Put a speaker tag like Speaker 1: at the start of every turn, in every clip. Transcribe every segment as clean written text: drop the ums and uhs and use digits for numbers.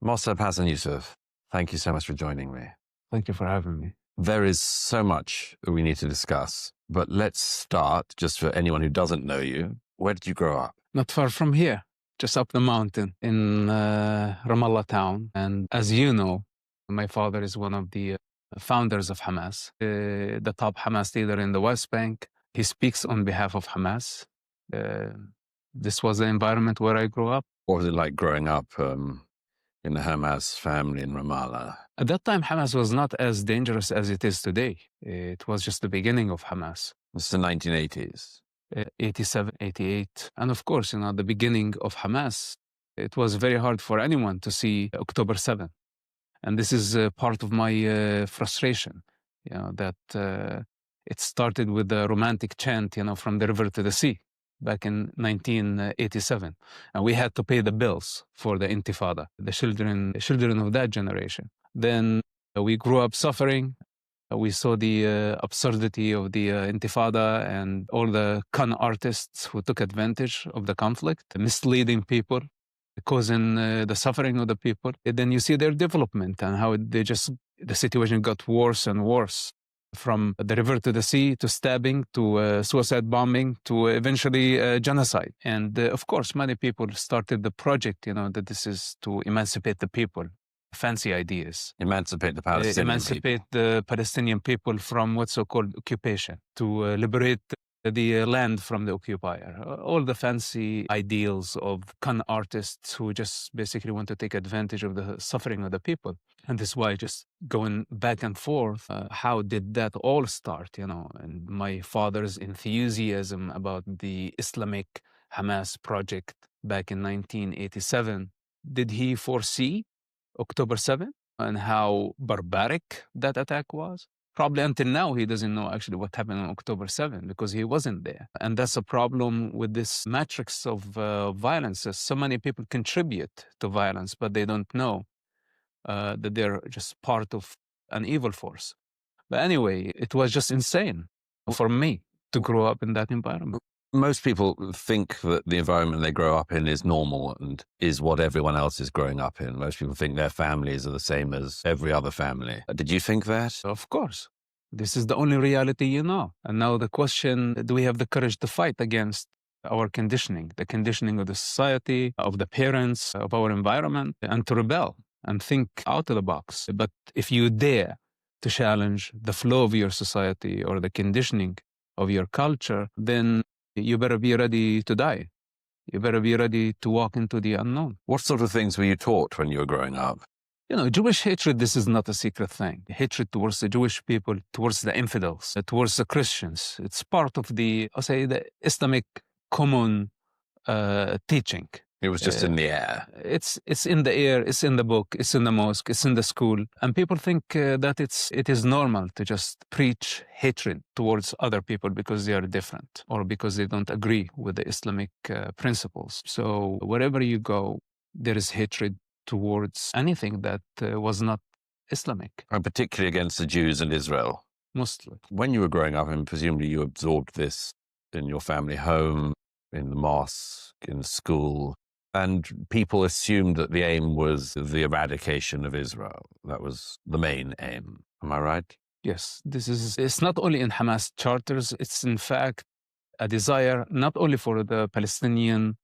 Speaker 1: Mosab Hassan Yousef, thank you so much for joining me.
Speaker 2: Thank you for having me.
Speaker 1: There is so much we need to discuss, but let's start, just for anyone who doesn't know you. Where did you grow up?
Speaker 2: Not far from here, just up the mountain in Ramallah town. And as you know, my father is one of the founders of Hamas, the top Hamas leader in the West Bank. He speaks on behalf of Hamas. This was the environment where I grew up.
Speaker 1: What was it like growing up in the Hamas family in Ramallah?
Speaker 2: At that time, Hamas was not as dangerous as it is today. It was just the beginning of Hamas.
Speaker 1: It's the 1980s.
Speaker 2: 87, 88. And of course, the beginning of Hamas, it was very hard for anyone to see October 7. And this is part of my frustration, that it started with the romantic chant, from the river to the sea back in 1987. And we had to pay the bills for the intifada, the children of that generation. Then we grew up suffering. We saw the absurdity of the intifada and all the con artists who took advantage of the conflict, misleading people, causing the suffering of the people. And then you see their development and how the situation got worse and worse, from the river to the sea, to stabbing, to suicide bombing, to eventually genocide. And of course, many people started the project, that this is to emancipate the people. Fancy ideas.
Speaker 1: Emancipate the Palestinian people.
Speaker 2: The Palestinian people from what's so-called occupation, to liberate the land from the occupier. All the fancy ideals of con artists who just basically want to take advantage of the suffering of the people. And this is why, just going back and forth, how did that all start, and my father's enthusiasm about the Islamic Hamas project back in 1987. Did he foresee October 7 and how barbaric that attack was? Probably until now, he doesn't know actually what happened on October 7 because he wasn't there. And that's a problem with this matrix of violence. So many people contribute to violence, but they don't know that they're just part of an evil force. But anyway, it was just insane for me to grow up in that environment.
Speaker 1: Most people think that the environment they grow up in is normal and is what everyone else is growing up in. Most people think their families are the same as every other family. Did you think that?
Speaker 2: Of course. This is the only reality you know. And now the question, do we have the courage to fight against our conditioning, the conditioning of the society, of the parents, of our environment, and to rebel and think out of the box? But if you dare to challenge the flow of your society or the conditioning of your culture, then you better be ready to die. You better be ready to walk into the unknown.
Speaker 1: What sort of things were you taught when you were growing up?
Speaker 2: Jewish hatred, this is not a secret thing. Hatred towards the Jewish people, towards the infidels, towards the Christians. It's part of the Islamic common teaching.
Speaker 1: It was just in the air.
Speaker 2: It's in the air, it's in the book, it's in the mosque, it's in the school. And people think that it is normal to just preach hatred towards other people because they are different or because they don't agree with the Islamic principles. So wherever you go, there is hatred towards anything that was not Islamic.
Speaker 1: And particularly against the Jews in Israel.
Speaker 2: Mostly.
Speaker 1: When you were growing up, and presumably you absorbed this in your family home, in the mosque, in school, and people assumed that the aim was the eradication of Israel. That was the main aim. Am I right?
Speaker 2: Yes. It's not only in Hamas charters, it's in fact a desire not only for the Palestinian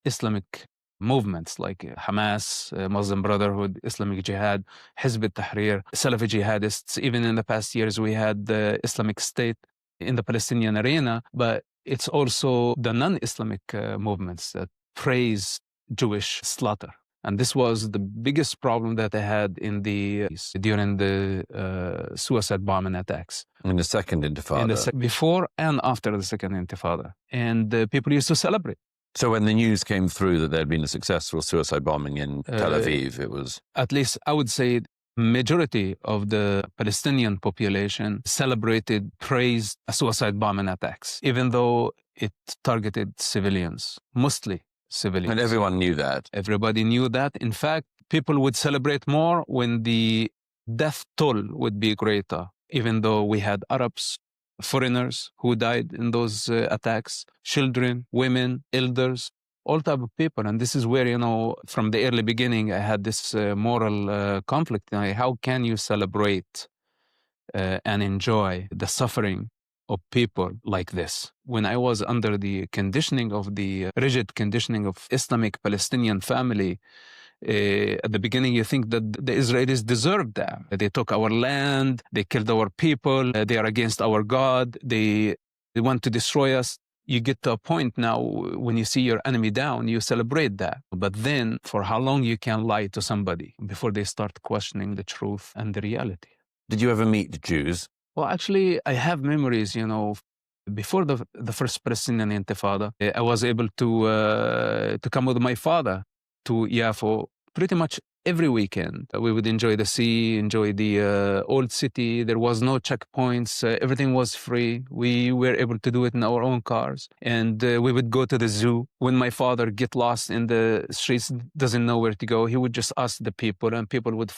Speaker 2: Islamic movements like Hamas, Muslim Brotherhood, Islamic Jihad, Hizb ut-Tahrir, Salafi jihadists. Even in the past years, we had the Islamic State in the Palestinian arena, but it's also the non-Islamic movements that praise Jewish slaughter. And this was the biggest problem that they had during the suicide bombing attacks.
Speaker 1: In the second intifada.
Speaker 2: Before and after the second intifada. And people used to celebrate.
Speaker 1: So when the news came through that there had been a successful suicide bombing in Tel Aviv, it was...
Speaker 2: At least I would say majority of the Palestinian population celebrated, praised suicide bombing attacks, even though it targeted civilians, mostly civilians.
Speaker 1: And everyone knew that.
Speaker 2: Everybody knew that. In fact, people would celebrate more when the death toll would be greater, even though we had Arabs, foreigners who died in those attacks, children, women, elders. all type of people. And this is where, from the early beginning, I had this moral conflict. How can you celebrate and enjoy the suffering of people like this? When I was under the conditioning of the rigid conditioning of Islamic Palestinian family, at the beginning, you think that the Israelis deserved that. They took our land, they killed our people, they are against our God, they want to destroy us. You get to a point now when you see your enemy down, you celebrate that. But then, for how long you can lie to somebody before they start questioning the truth and the reality?
Speaker 1: Did you ever meet Jews?
Speaker 2: Well, actually, I have memories, before the first Palestinian Intifada, I was able to come with my father to Yafo pretty much every weekend. We would enjoy the sea, enjoy the old city. There was no checkpoints. Everything was free. We were able to do it in our own cars. And we would go to the zoo. When my father get lost in the streets, doesn't know where to go, he would just ask the people, and people would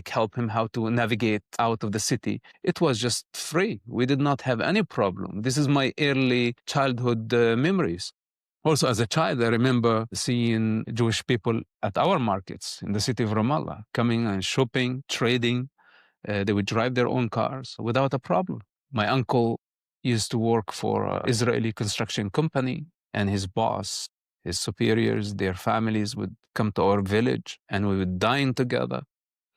Speaker 2: help him how to navigate out of the city. It was just free. We did not have any problem. This is my early childhood memories. Also, as a child, I remember seeing Jewish people at our markets in the city of Ramallah, coming and shopping, trading. They would drive their own cars without a problem. My uncle used to work for an Israeli construction company, and his boss, his superiors, their families would come to our village, and we would dine together.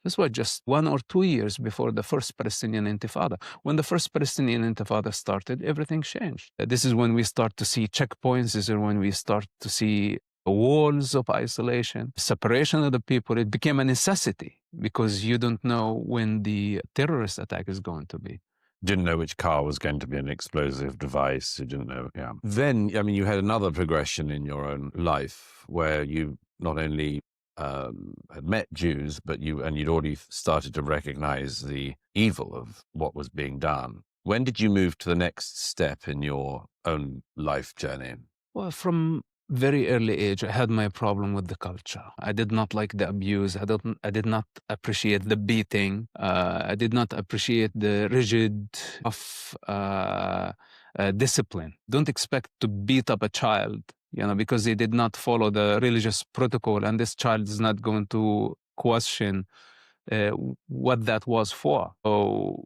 Speaker 2: This was just 1 or 2 years before the first Palestinian Intifada. When the first Palestinian Intifada started, everything changed. This is when we start to see checkpoints. This is when we start to see walls of isolation, separation of the people. It became a necessity because you don't know when the terrorist attack is going to be.
Speaker 1: Didn't know which car was going to be an explosive device. You didn't know, yeah. Then, I mean, you had another progression in your own life where you not only had met Jews, but you'd already started to recognize the evil of what was being done. When did you move to the next step in your own life journey?
Speaker 2: Well, from very early age, I had my problem with the culture. I did not like the abuse. I did not appreciate the beating. I did not appreciate the rigid of discipline. Don't expect to beat up a child, because they did not follow the religious protocol, and this child is not going to question what that was for. So,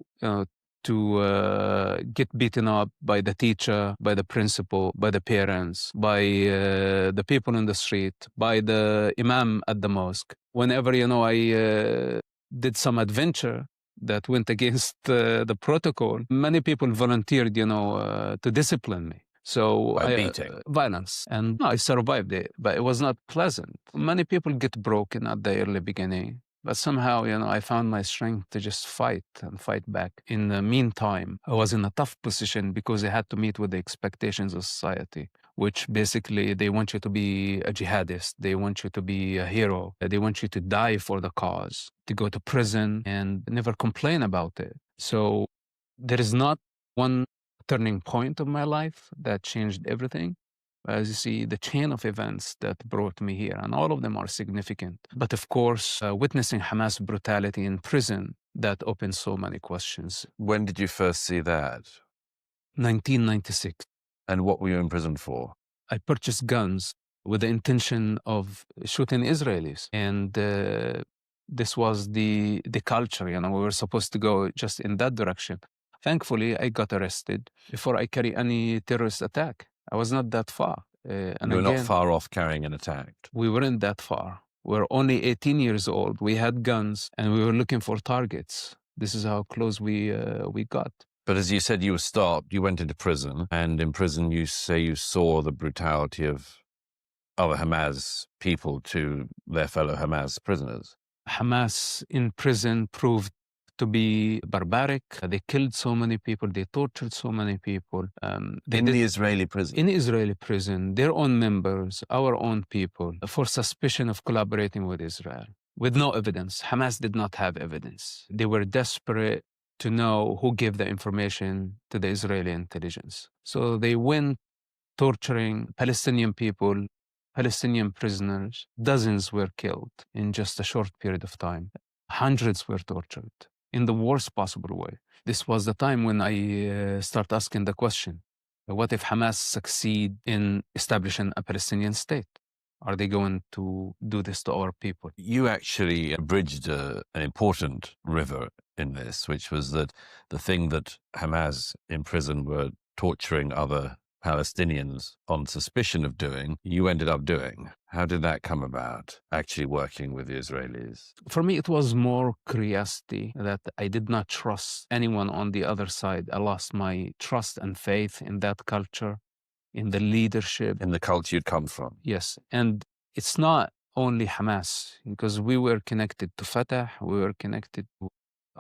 Speaker 2: to get beaten up by the teacher, by the principal, by the parents, by the people in the street, by the imam at the mosque. Whenever, I did some adventure that went against the protocol, many people volunteered, to discipline me. So
Speaker 1: By beating?
Speaker 2: Violence. And I survived it, but it was not pleasant. Many people get broken at the early beginning. But somehow, I found my strength to just fight and fight back. In the meantime, I was in a tough position because I had to meet with the expectations of society, which basically they want you to be a jihadist. They want you to be a hero. They want you to die for the cause, to go to prison and never complain about it. So there is not one turning point of my life that changed everything. As you see, the chain of events that brought me here, and all of them are significant. But of course, witnessing Hamas brutality in prison, that opens so many questions.
Speaker 1: When did you first see that?
Speaker 2: 1996.
Speaker 1: And what were you in prison for?
Speaker 2: I purchased guns with the intention of shooting Israelis. And this was the culture, we were supposed to go just in that direction. Thankfully, I got arrested before I carry any terrorist attack. I was not that far.
Speaker 1: And you were not far off carrying an attack.
Speaker 2: We weren't that far. We were only 18 years old. We had guns, and we were looking for targets. This is how close we got.
Speaker 1: But as you said, you were stopped. You went into prison, and in prison, you say you saw the brutality of other Hamas people to their fellow Hamas prisoners.
Speaker 2: Hamas in prison proved to be barbaric. They killed so many people. They tortured so many people.
Speaker 1: In the Israeli prison?
Speaker 2: In Israeli prison, their own members, our own people, for suspicion of collaborating with Israel, with no evidence. Hamas did not have evidence. They were desperate to know who gave the information to the Israeli intelligence. So they went torturing Palestinian people, Palestinian prisoners. Dozens were killed in just a short period of time. Hundreds were tortured in the worst possible way. This was the time when I start asking the question, What if Hamas succeed in establishing a Palestinian state? Are they going to do this to our people?
Speaker 1: You actually bridged an important river in this, which was that the thing that Hamas in prison were torturing other Palestinians on suspicion of doing, you ended up doing. How did that come about, actually working with the Israelis?
Speaker 2: For me, it was more curiosity that I did not trust anyone on the other side. I lost my trust and faith in that culture, in the leadership.
Speaker 1: In the culture you'd come from?
Speaker 2: Yes. And it's not only Hamas, because we were connected to Fatah, we were connected to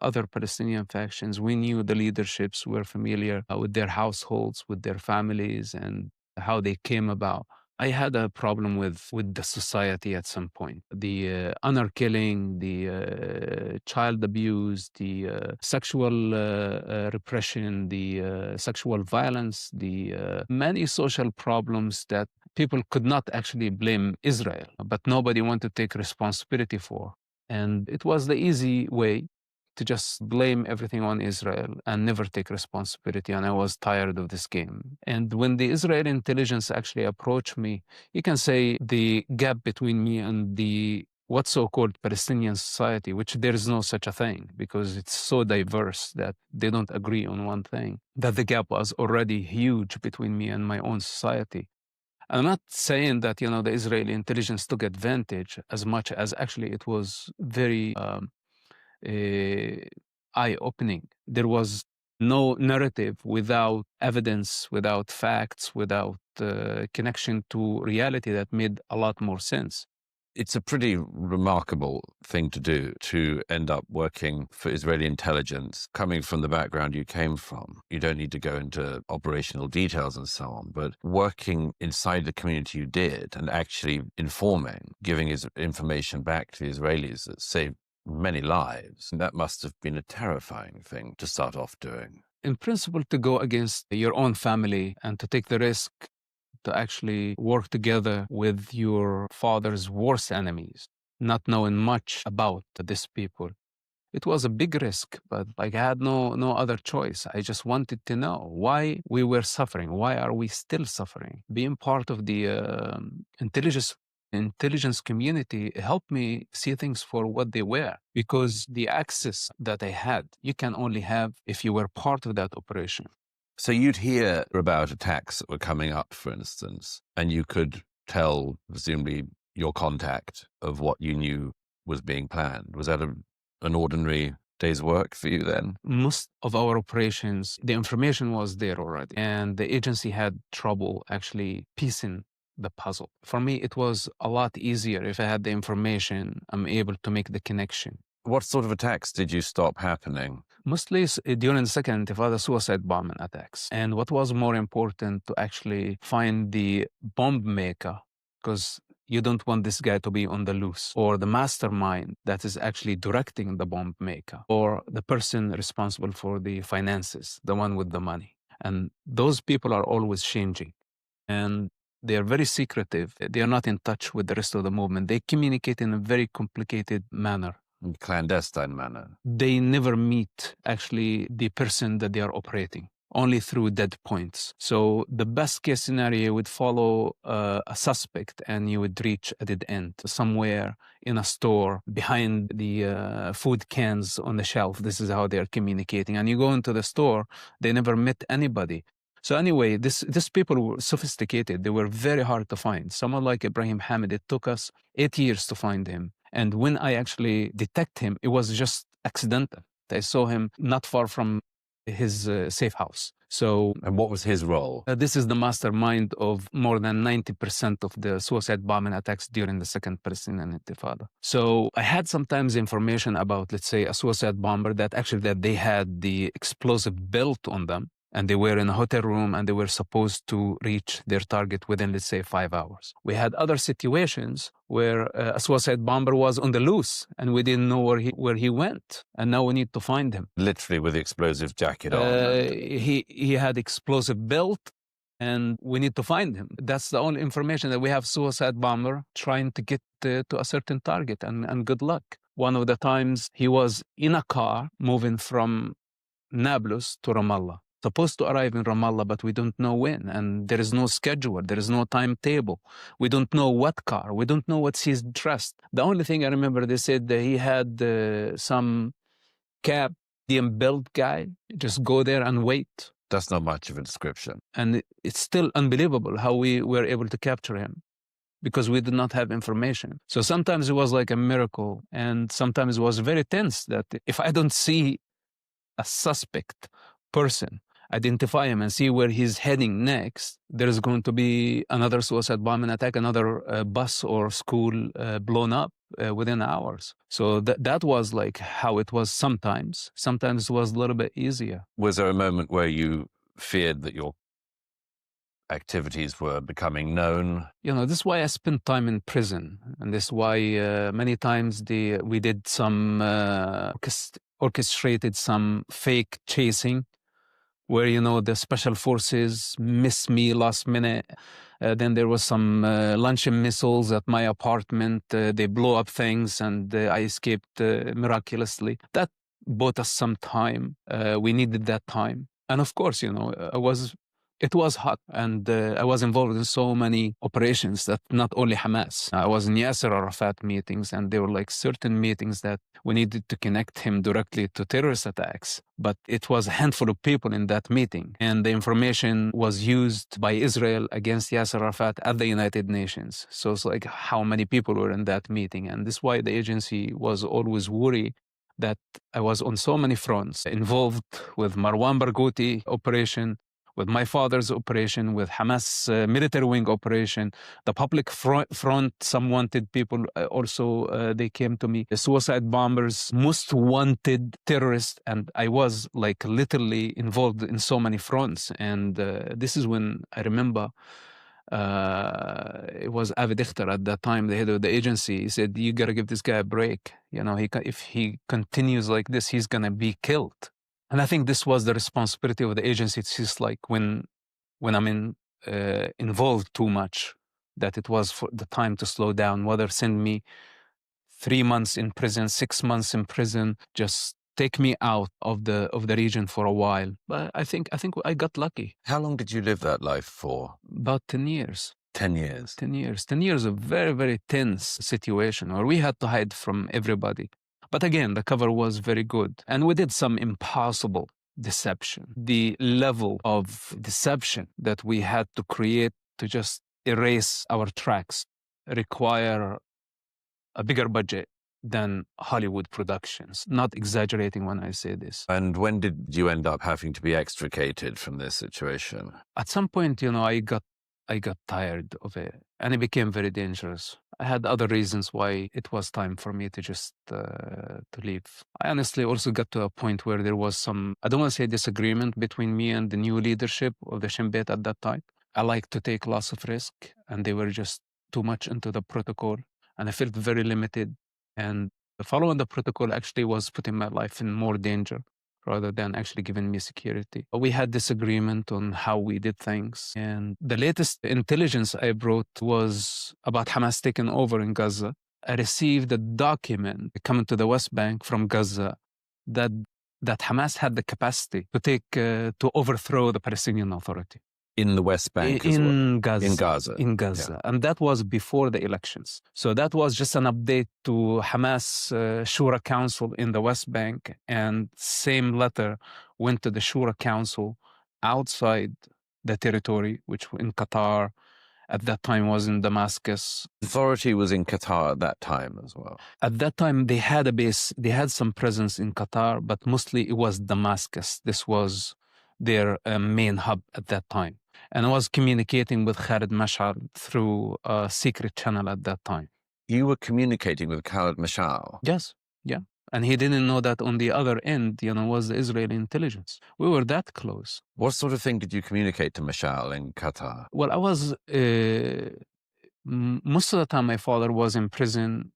Speaker 2: other Palestinian factions. We knew the leaderships, were familiar with their households, with their families, and how they came about. I had a problem with the society at some point. The honor killing, the child abuse, the sexual repression, the sexual violence, the many social problems that people could not actually blame Israel, but nobody wanted to take responsibility for. And it was the easy way to just blame everything on Israel and never take responsibility. And I was tired of this game. And when the Israeli intelligence actually approached me, you can say the gap between me and the what's so-called Palestinian society, which there is no such a thing because it's so diverse that they don't agree on one thing, that the gap was already huge between me and my own society. I'm not saying that, the Israeli intelligence took advantage as much as actually it was very eye-opening. There was no narrative without evidence, without facts, without connection to reality that made a lot more sense.
Speaker 1: It's a pretty remarkable thing to do, to end up working for Israeli intelligence, coming from the background you came from. You don't need to go into operational details and so on, but working inside the community you did and actually informing, giving his information back to the Israelis that saved many lives. And that must have been a terrifying thing to start off doing.
Speaker 2: In principle, to go against your own family and to take the risk to actually work together with your father's worst enemies, not knowing much about these people. It was a big risk, but I had no other choice. I just wanted to know why we were suffering. Why are we still suffering? Being part of the intelligence community helped me see things for what they were, because the access that I had, you can only have if you were part of that operation.
Speaker 1: So you'd hear about attacks that were coming up, for instance, and you could tell, presumably, your contact of what you knew was being planned. Was that an ordinary day's work for you then?
Speaker 2: Most of our operations, the information was there already, and the agency had trouble actually piecing the puzzle. For me, it was a lot easier. If I had the information, I'm able to make the connection.
Speaker 1: What sort of attacks did you stop happening?
Speaker 2: Mostly during the second Intifada, suicide bombing attacks. And what was more important, to actually find the bomb maker, because you don't want this guy to be on the loose, or the mastermind that is actually directing the bomb maker, or the person responsible for the finances, the one with the money. And those people are always changing. And they are very secretive. They are not in touch with the rest of the movement. They communicate in a very complicated manner.
Speaker 1: Clandestine manner.
Speaker 2: They never meet actually the person that they are operating, only through dead points. So the best case scenario, you would follow a suspect and you would reach a dead end somewhere in a store behind the food cans on the shelf. This is how they're communicating. And you go into the store, they never met anybody. So anyway, these people were sophisticated. They were very hard to find. Someone like Ibrahim Hamid, it took us 8 years to find him. And when I actually detect him, it was just accidental. I saw him not far from his safe house.
Speaker 1: And what was his role?
Speaker 2: This is the mastermind of more than 90% of the suicide bombing attacks during the second Palestinian Intifada. So I had sometimes information about, let's say, a suicide bomber that they had the explosive built on them, and they were in a hotel room and they were supposed to reach their target within, let's say, 5 hours. We had other situations where a suicide bomber was on the loose and we didn't know where he went, and now we need to find him.
Speaker 1: Literally with the explosive jacket on.
Speaker 2: He had explosive belt, and we need to find him. That's the only information that we have. Suicide bomber trying to get to a certain target, and good luck. One of the times he was in a car moving from Nablus to Ramallah. supposed to arrive in Ramallah, but we don't know when. And there is no schedule. There is no timetable. We don't know what car. We don't know what he's dressed. The only thing I remember, they said that he had some cab, the built guy, just go there and wait.
Speaker 1: That's not much of a description.
Speaker 2: And it's still unbelievable how we were able to capture him, because we did not have information. So sometimes it was like a miracle, and sometimes it was very tense that if I don't see a suspect person, identify him and see where he's heading next, there's going to be another suicide bombing attack, another bus or school blown up within hours. So that was like how it was sometimes. Sometimes it was a little bit easier.
Speaker 1: Was there a moment where you feared that your activities were becoming known?
Speaker 2: This is why I spent time in prison, and this is why many times we did some orchestrated some fake chasing, where the special forces missed me last minute. Then there was some launching missiles at my apartment. They blew up things, and I escaped miraculously. That bought us some time. We needed that time, and of course, it was hot, and I was involved in so many operations that not only Hamas. I was in Yasser Arafat meetings, and there were like certain meetings that we needed to connect him directly to terrorist attacks. But it was a handful of people in that meeting, and the information was used by Israel against Yasser Arafat at the United Nations. So it's like how many people were in that meeting. And this is why the agency was always worried that I was on so many fronts, involved with Marwan Barghouti operation, with my father's operation, with Hamas military wing operation, the public front, some wanted people also, they came to me, the suicide bombers, most wanted terrorists, and I was like literally involved in so many fronts. And this is when I remember it was Avi Dichter at that time, the head of the agency. He said, you got to give this guy a break. If he continues like this, he's going to be killed. And I think this was the responsibility of the agency. It's just like when I'm involved too much, that it was for the time to slow down, whether send me 3 months in prison, 6 months in prison, just take me out of the region for a while. But I think I got lucky.
Speaker 1: How long did you live that life for?
Speaker 2: About 10 years.
Speaker 1: 10 years?
Speaker 2: 10 years. 10 years of very, very tense situation where we had to hide from everybody. But again, the cover was very good. And we did some impossible deception. The level of deception that we had to create to just erase our tracks require a bigger budget than Hollywood productions. Not exaggerating when I say this.
Speaker 1: And when did you end up having to be extricated from this situation?
Speaker 2: At some point, I got tired of it, and it became very dangerous. I had other reasons why it was time for me to just to leave. I honestly also got to a point where there was some, I don't want to say disagreement between me and the new leadership of the Shin Bet at that time. I like to take lots of risk, and they were just too much into the protocol, and I felt very limited. And following the protocol actually was putting my life in more danger rather than actually giving me security. We had disagreement on how we did things. And the latest intelligence I brought was about Hamas taking over in Gaza. I received a document coming to the West Bank from Gaza that Hamas had the capacity to overthrow the Palestinian Authority.
Speaker 1: In the West Bank as well?
Speaker 2: In Gaza.
Speaker 1: In Gaza.
Speaker 2: Yeah. And that was before the elections. So that was just an update to Hamas Shura Council in the West Bank. And same letter went to the Shura Council outside the territory, which in Qatar, at that time was in Damascus.
Speaker 1: Authority was in Qatar at that time as well.
Speaker 2: At that time, they had a base, they had some presence in Qatar, but mostly it was Damascus. This was their main hub at that time. And I was communicating with Khalid Mashal through a secret channel at that time.
Speaker 1: You were communicating with Khalid Mashal?
Speaker 2: Yes, yeah. And he didn't know that on the other end, was the Israeli intelligence. We were that close.
Speaker 1: What sort of thing did you communicate to Mashal in Qatar?
Speaker 2: Well, I was, most of the time my father was in prison.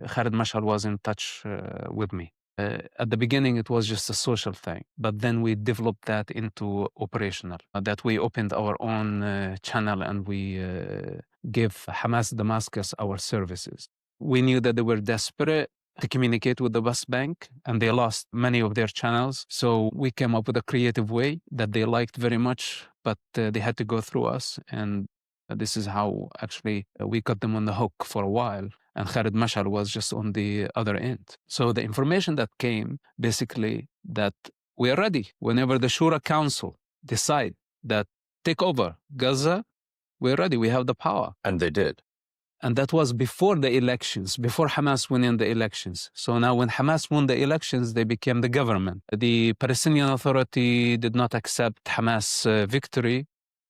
Speaker 2: Khalid Mashal was in touch with me. At the beginning, it was just a social thing, but then we developed that into operational, that we opened our own channel and we gave Hamas Damascus our services. We knew that they were desperate to communicate with the West Bank, and they lost many of their channels. So we came up with a creative way that they liked very much, but they had to go through us. And this is how actually we got them on the hook for a while. And Khalid Mashal was just on the other end. So the information that came, basically, that we are ready whenever the Shura Council decide that take over Gaza, we're ready, we have the power.
Speaker 1: And they did.
Speaker 2: And that was before the elections, before Hamas won in the elections. So now when Hamas won the elections, they became the government. The Palestinian Authority did not accept Hamas' victory,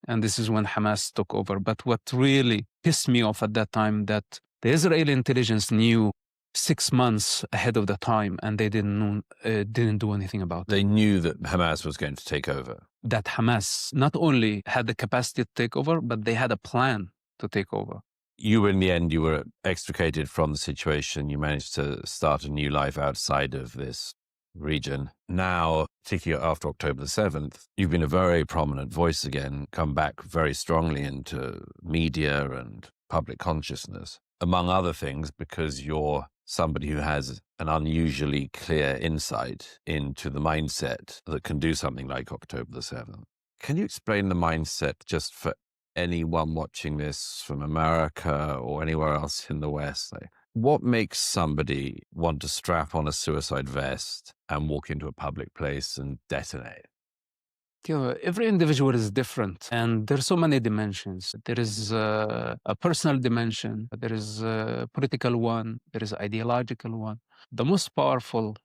Speaker 2: and this is when Hamas took over. But what really pissed me off at that time, that the Israeli intelligence knew 6 months ahead of the time, and they didn't do anything about it.
Speaker 1: They knew that Hamas was going to take over.
Speaker 2: That Hamas not only had the capacity to take over, but they had a plan to take over.
Speaker 1: You, in the end, you were extricated from the situation. You managed to start a new life outside of this region. Now, particularly after October the 7th, you've been a very prominent voice again, come back very strongly into media and public consciousness, among other things, because you're somebody who has an unusually clear insight into the mindset that can do something like October the 7th. Can you explain the mindset just for anyone watching this from America or anywhere else in the West? Like, what makes somebody want to strap on a suicide vest and walk into a public place and detonate?
Speaker 2: Every individual is different, and there's so many dimensions. There is a personal dimension, there is a political one, there is ideological one. The most powerful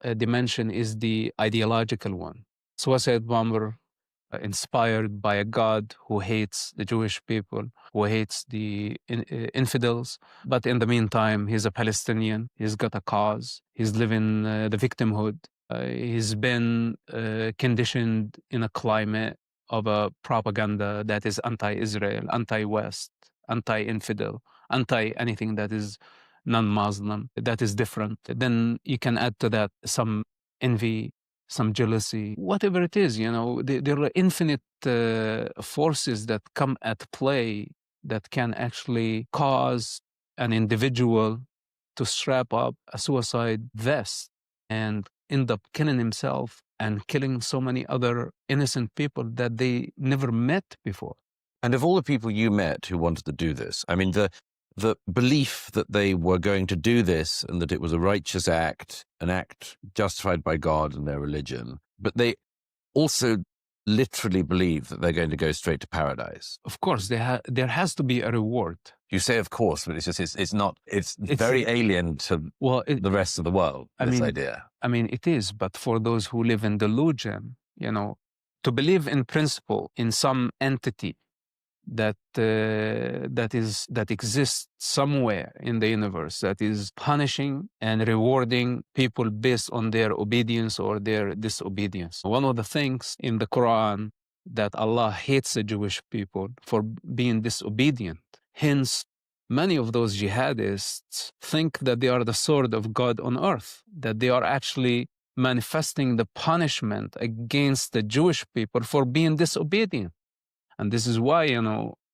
Speaker 2: dimension is the ideological one. Suicide bomber inspired by a God who hates the Jewish people, who hates the infidels. But in the meantime, he's a Palestinian. He's got a cause. He's living the victimhood. He's been conditioned in a climate of a propaganda that is anti-Israel, anti-West, anti-infidel, anti-anything that is non-Muslim, that is different. Then you can add to that some envy, some jealousy, whatever it is, there are infinite forces that come at play that can actually cause an individual to strap up a suicide vest and end up killing himself and killing so many other innocent people that they never met before.
Speaker 1: And of all the people you met who wanted to do this, I mean, the belief that they were going to do this and that it was a righteous act, an act justified by God and their religion, but they also literally believe that they're going to go straight to paradise.
Speaker 2: Of course, there has to be a reward.
Speaker 1: You say, of course, but it's very alien to the rest of the world, this idea.
Speaker 2: I mean, it is, but for those who live in delusion, to believe in principle, in some entity that exists somewhere in the universe, that is punishing and rewarding people based on their obedience or their disobedience. One of the things in the Quran that Allah hates the Jewish people for being disobedient. Hence, many of those jihadists think that they are the sword of God on earth, that they are actually manifesting the punishment against the Jewish people for being disobedient. And this is why,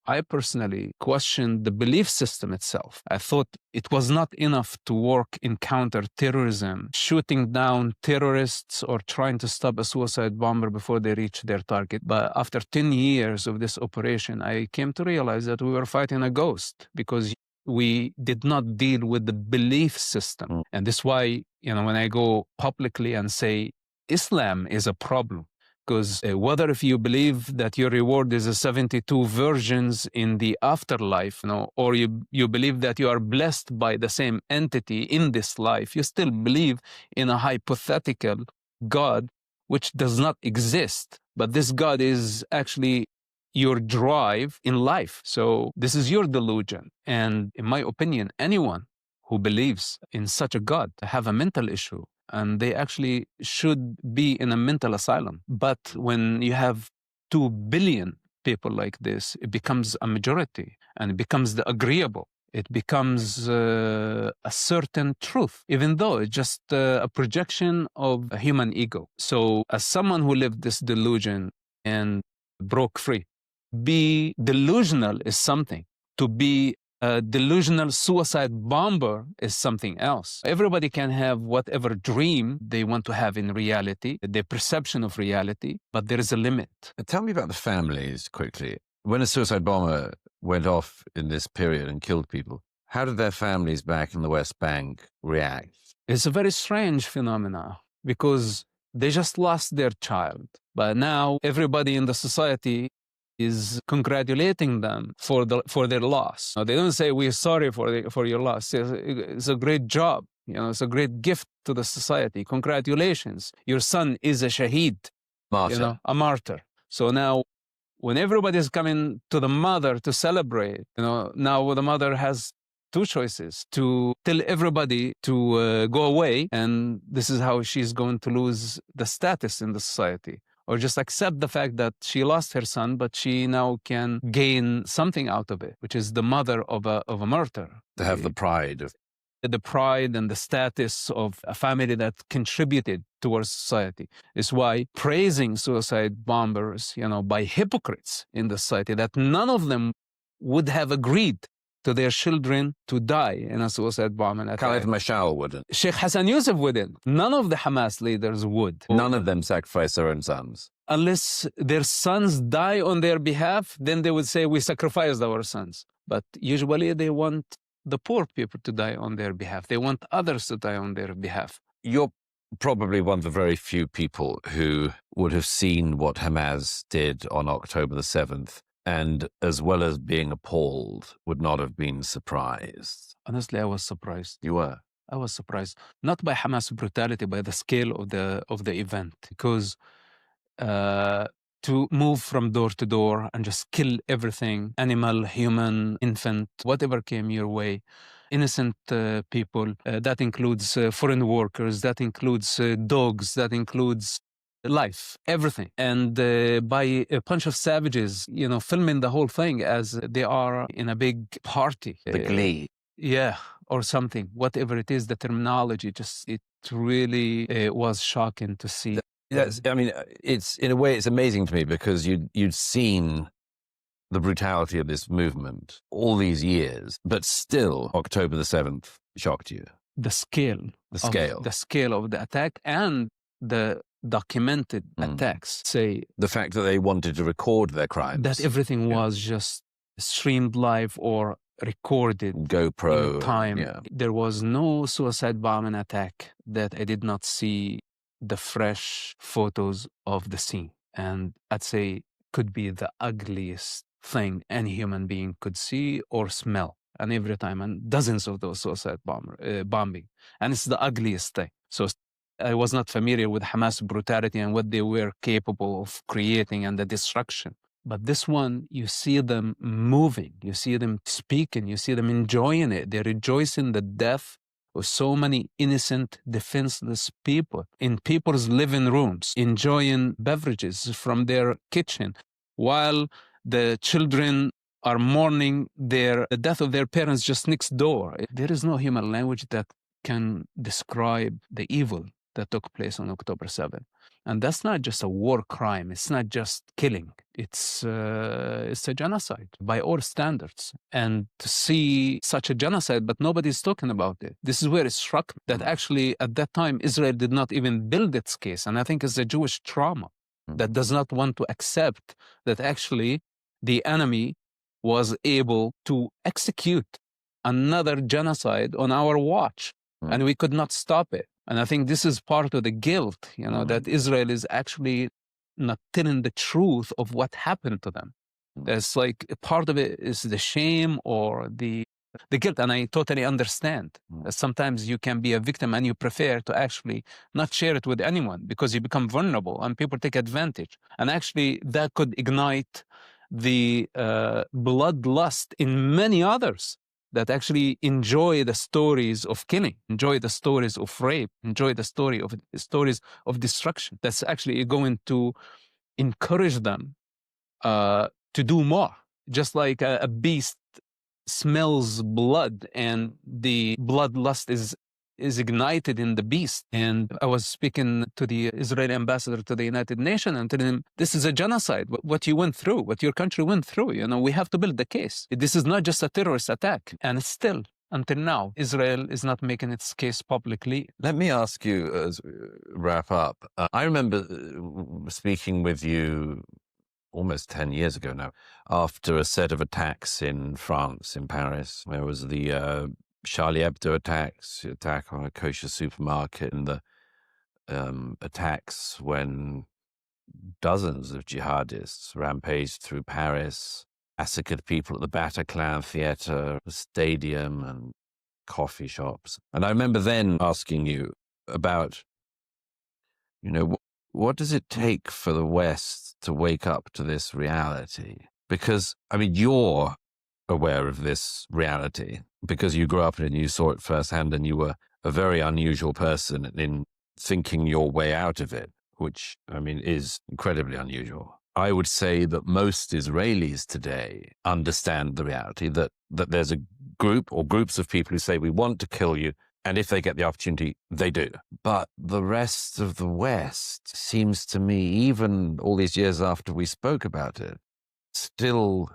Speaker 2: I personally questioned the belief system itself. I thought it was not enough to work in counter-terrorism, shooting down terrorists or trying to stop a suicide bomber before they reach their target. But after 10 years of this operation, I came to realize that we were fighting a ghost because we did not deal with the belief system. And this is why, when I go publicly and say Islam is a problem, because whether if you believe that your reward is a 72 versions in the afterlife, or you believe that you are blessed by the same entity in this life, you still believe in a hypothetical God which does not exist. But this God is actually your drive in life. So this is your delusion. And in my opinion, anyone who believes in such a God have a mental issue, and they actually should be in a mental asylum. But when you have 2 billion people like this, it becomes a majority, and it becomes the agreeable. It becomes a certain truth, even though it's just a projection of a human ego. So as someone who lived this delusion and broke free, be delusional is something. To be A delusional suicide bomber is something else. Everybody can have whatever dream they want to have in reality, their perception of reality, but there is a limit.
Speaker 1: Tell me about the families quickly. When a suicide bomber went off in this period and killed people, how did their families back in the West Bank react?
Speaker 2: It's a very strange phenomenon because they just lost their child. But now everybody in the society is congratulating them for their loss. Now, they don't say, we're sorry for your loss. It's a great job. It's a great gift to the society. Congratulations. Your son is a shaheed,
Speaker 1: Martyr.
Speaker 2: a martyr. So now when everybody is coming to the mother to celebrate, now the mother has two choices: to tell everybody to go away, and this is how she's going to lose the status in the society, or just accept the fact that she lost her son, but she now can gain something out of it, which is the mother of a martyr.
Speaker 1: To have the pride of
Speaker 2: the pride and the status of a family that contributed towards society. Is why praising suicide bombers, by hypocrites in the society, that none of them would have agreed to their children to die in a suicide bombing attack.
Speaker 1: Khalid Mashal wouldn't.
Speaker 2: Sheikh Hassan Yousef wouldn't. None of the Hamas leaders would.
Speaker 1: None of them sacrificed their own sons.
Speaker 2: Unless their sons die on their behalf, then they would say, we sacrificed our sons. But usually they want the poor people to die on their behalf. They want others to die on their behalf.
Speaker 1: You're probably one of the very few people who would have seen what Hamas did on October the 7th, and as well as being appalled, would not have been surprised.
Speaker 2: Honestly, I was surprised.
Speaker 1: You were?
Speaker 2: I was surprised. Not by Hamas brutality, by the scale of the event. Because to move from door to door and just kill everything, animal, human, infant, whatever came your way, innocent people, that includes foreign workers, that includes dogs, that includes life, everything. And by a bunch of savages, filming the whole thing as they are in a big party.
Speaker 1: The glee.
Speaker 2: Yeah, or something, whatever it is, the terminology, it really was shocking to see.
Speaker 1: Yes, I mean, in a way, it's amazing to me because you'd seen the brutality of this movement all these years, but still October the 7th shocked you.
Speaker 2: The scale. The scale of the attack and the documented attacks. Say
Speaker 1: the fact that they wanted to record their crimes.
Speaker 2: That everything was just streamed live or recorded.
Speaker 1: GoPro.
Speaker 2: In time. Yeah. There was no suicide bombing attack that I did not see the fresh photos of the scene. And I'd say could be the ugliest thing any human being could see or smell. And every time, and dozens of those suicide bombing. And it's the ugliest thing. So I was not familiar with Hamas brutality and what they were capable of creating and the destruction. But this one, you see them moving, you see them speaking, you see them enjoying it. They rejoice in the death of so many innocent, defenseless people in people's living rooms, enjoying beverages from their kitchen, while the children are mourning the death of their parents just next door. There is no human language that can describe the evil that took place on October 7th. And that's not just a war crime. It's not just killing. It's a genocide by all standards. And to see such a genocide, but nobody's talking about it. This is where it struck me that actually at that time, Israel did not even build its case. And I think it's a Jewish trauma that does not want to accept that actually the enemy was able to execute another genocide on our watch. And we could not stop it. And I think this is part of the guilt, that Israel is actually not telling the truth of what happened to them. There's like part of it is the shame or the guilt. And I totally understand that sometimes you can be a victim and you prefer to actually not share it with anyone because you become vulnerable and people take advantage. And actually that could ignite the bloodlust in many others that actually enjoy the stories of killing, enjoy the stories of rape, enjoy the stories of destruction. That's actually going to encourage them to do more. Just like a beast smells blood and the bloodlust is is ignited in the beast. And I was speaking to the Israeli ambassador to the United Nations and telling him, this is a genocide, what you went through, what your country went through. We have to build the case. This is not just a terrorist attack. And still, until now, Israel is not making its case publicly.
Speaker 1: Let me ask you, as we wrap up, I remember speaking with you almost 10 years ago now, after a set of attacks in France, in Paris. There was the Charlie Hebdo attack on a kosher supermarket, and the attacks when dozens of jihadists rampaged through Paris, massacred people at the Bataclan Theatre, the stadium, and coffee shops. And I remember then asking you about, what does it take for the West to wake up to this reality? Because, you're aware of this reality because you grew up in it and you saw it firsthand, and you were a very unusual person in thinking your way out of it, which, is incredibly unusual. I would say that most Israelis today understand the reality that there's a group or groups of people who say, we want to kill you, and if they get the opportunity, they do. But the rest of the West seems to me, even all these years after we spoke about it, still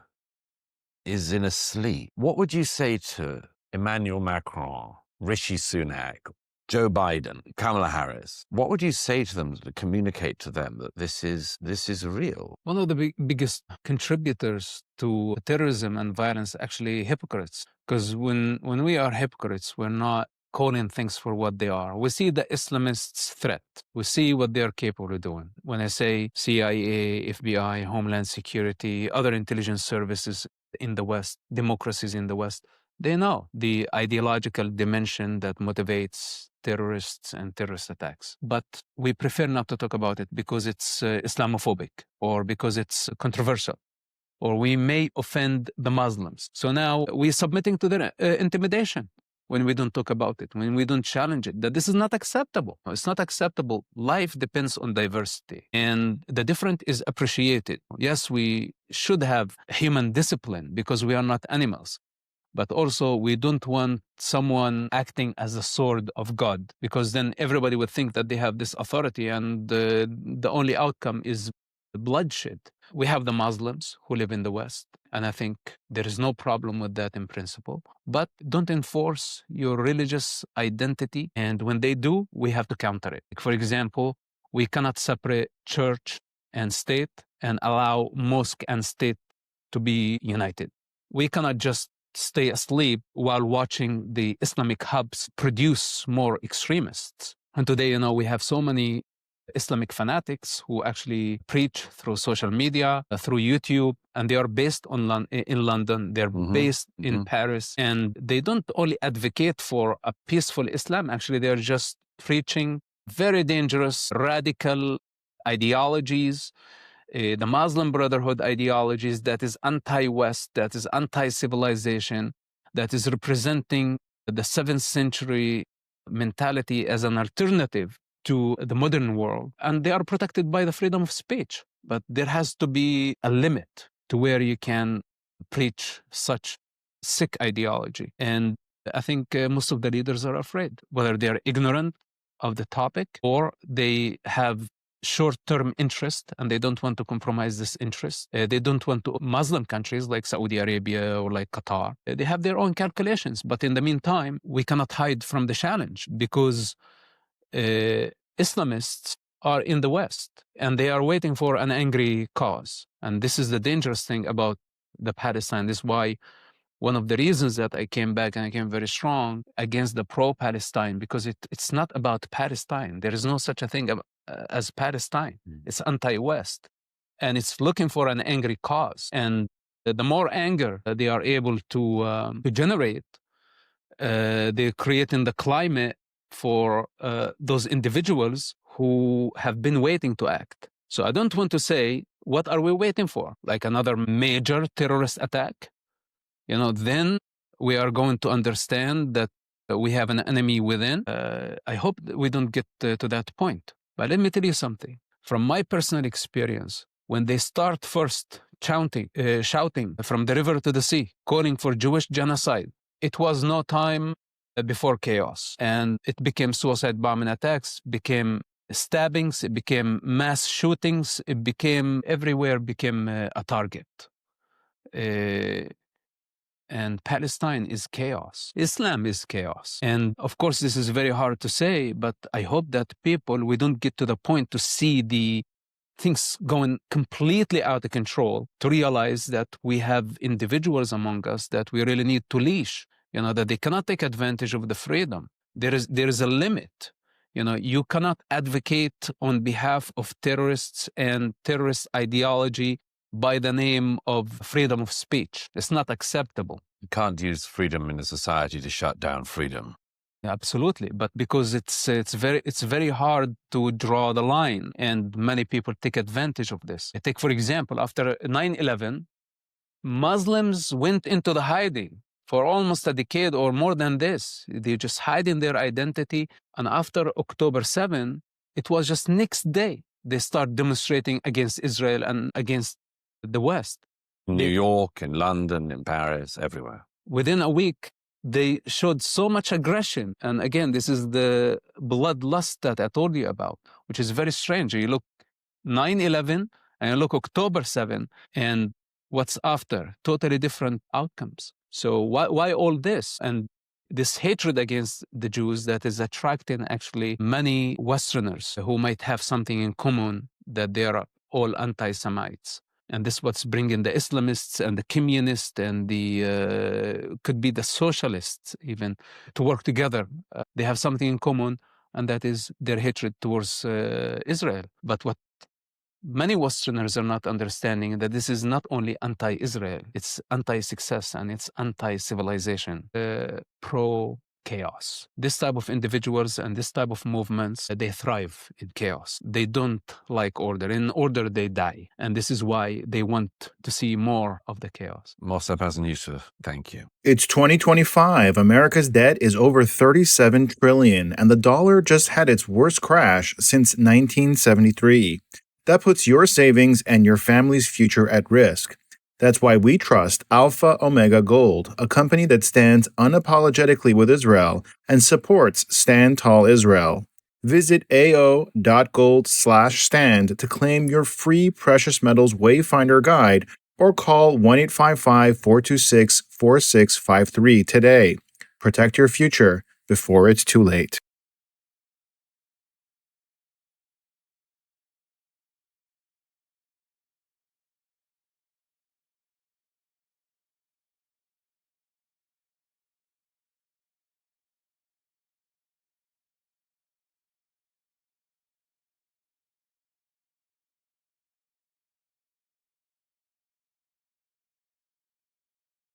Speaker 1: is in a sleep. What would you say to Emmanuel Macron, Rishi Sunak, Joe Biden, Kamala Harris? What would you say to them to communicate to them that this is real?
Speaker 2: One of the biggest contributors to terrorism and violence actually hypocrites. Because when we are hypocrites, we're not calling things for what they are. We see the Islamists' threat. We see what they're capable of doing. When I say CIA, FBI, Homeland Security, other intelligence services in the West, democracies in the West, they know the ideological dimension that motivates terrorists and terrorist attacks. But we prefer not to talk about it because it's Islamophobic or because it's controversial, or we may offend the Muslims. So now we're submitting to their intimidation when we don't talk about it, when we don't challenge it, that this is not acceptable. It's not acceptable. Life depends on diversity, and the different is appreciated. Yes, we should have human discipline because we are not animals. But also, we don't want someone acting as a sword of God, because then everybody would think that they have this authority, and the only outcome is bloodshed. We have the Muslims who live in the West, and I think there is no problem with that in principle. But don't enforce your religious identity, and when they do, we have to counter it. For example, we cannot separate church and state and allow mosque and state to be united. We cannot just stay asleep while watching the Islamic hubs produce more extremists. And today, we have so many Islamic fanatics who actually preach through social media, through YouTube, and they are based in London, they're based in Paris, and they don't only advocate for a peaceful Islam, actually they're just preaching very dangerous, radical ideologies, the Muslim Brotherhood ideologies that is anti-West, that is anti-civilization, that is representing the 7th century mentality as an alternative to the modern world. And they are protected by the freedom of speech. But there has to be a limit to where you can preach such sick ideology. And I think most of the leaders are afraid, whether they're ignorant of the topic or they have short-term interest and they don't want to compromise this interest. They don't want to. Muslim countries like Saudi Arabia or like Qatar, they have their own calculations. But in the meantime, we cannot hide from the challenge because Islamists are in the West and they are waiting for an angry cause. And this is the dangerous thing about the Palestine. This is why one of the reasons that I came back and I came very strong against the pro-Palestine, because it's not about Palestine. There is no such a thing as Palestine. It's anti-West. And it's looking for an angry cause. And the more anger they are able to generate, they're creating the climate for those individuals who have been waiting to act. So I don't want to say, what are we waiting for? Like another major terrorist attack? Then we are going to understand that we have an enemy within. I hope that we don't get to that point. But let me tell you something. From my personal experience, when they start first shouting from the river to the sea, calling for Jewish genocide, it was no time before chaos. And it became suicide bombing attacks, became stabbings, it became mass shootings, it became everywhere, became a target. And Palestine is chaos. Islam is chaos. And of course, this is very hard to say, but I hope that we don't get to the point to see the things going completely out of control, to realize that we have individuals among us that we really need to leash, that they cannot take advantage of the freedom. There is a limit. You cannot advocate on behalf of terrorists and terrorist ideology by the name of freedom of speech. It's not acceptable.
Speaker 1: You can't use freedom in a society to shut down freedom.
Speaker 2: Absolutely, but because it's very hard to draw the line, and many people take advantage of this. Take, for example, after 9/11, Muslims went into the hiding for almost a decade or more than this. They just hiding their identity, and after October 7, it was just next day they start demonstrating against Israel and against the West.
Speaker 1: New York, in London, in Paris, everywhere.
Speaker 2: Within a week, they showed so much aggression. And again, this is the bloodlust that I told you about, which is very strange. You look 9/11 and you look October 7, and what's after? Totally different outcomes. So why all this? And this hatred against the Jews that is attracting actually many Westerners who might have something in common, that they are all anti-Semites. And this is what's bringing the Islamists and the communists and the could be the socialists even to work together. They have something in common, and that is their hatred towards Israel. But what many Westerners are not understanding, that this is not only anti-Israel, it's anti-success and it's anti-civilization, pro-chaos. This type of individuals and this type of movements, they thrive in chaos. They don't like order. In order, they die. And this is why they want to see more of the chaos.
Speaker 1: Mosab Hassan Yousef, thank you.
Speaker 3: It's 2025. America's debt is over $37 trillion, and the dollar just had its worst crash since 1973. That puts your savings and your family's future at risk. That's why we trust Alpha Omega Gold, a company that stands unapologetically with Israel and supports Stand Tall Israel. Visit ao.gold/stand to claim your free precious metals wayfinder guide or call 1-855-426-4653 today. Protect your future before it's too late.